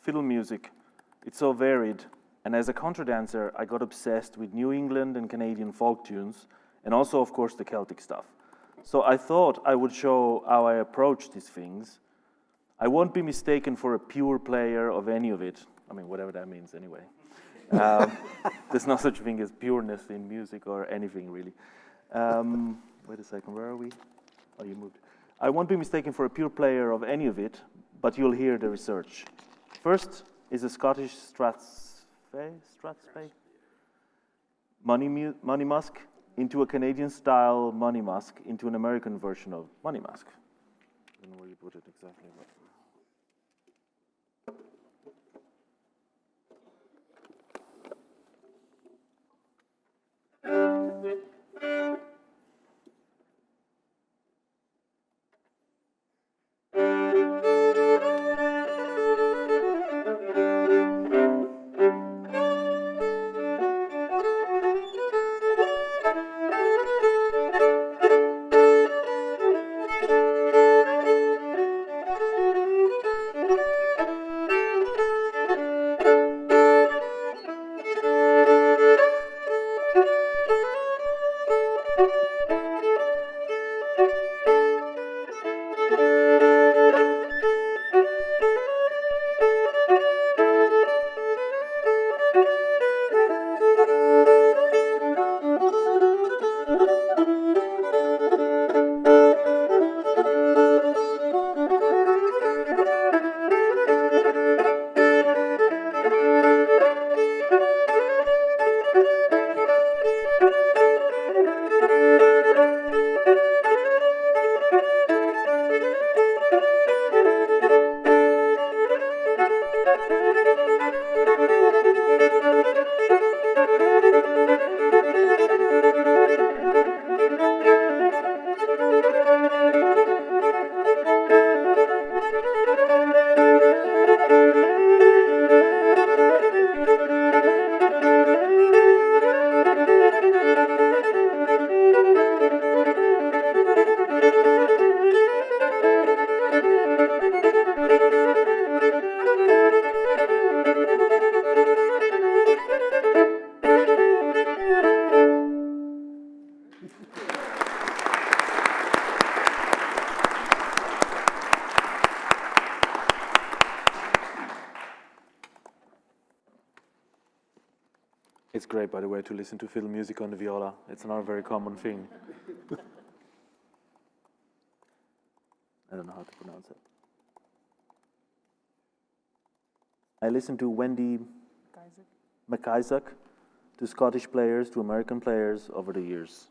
fiddle music. It's so varied, and as a contradancer, I got obsessed with New England and Canadian folk tunes, and also, of course, the Celtic stuff. So I thought I would show how I approach these things. I won't be mistaken for a pure player of any of it. I mean, whatever that means anyway. There's no such thing as pureness in music or anything, really. Wait a second, where are we? Oh, you moved. I won't be mistaken for a pure player of any of it, but you'll hear the research. First is a Scottish Strathspey money musk into a Canadian-style money musk into an American version of money musk. I don't know where you put it exactly, but... It's great, by the way, to listen to fiddle music on the viola. It's not a very common thing. I don't know how to pronounce it. I listened to Wendy McIsaac, to Scottish players, to American players over the years.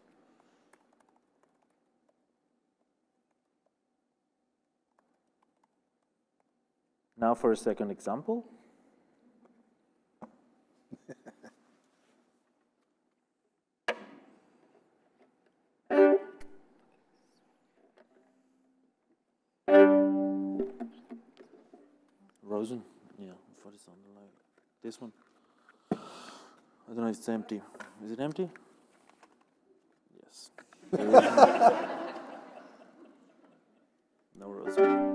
Now for a second example. Rosen? Yeah, what is on the line? This one? I don't know if it's empty. Is it empty? Yes. No Rosen.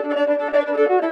Thank you.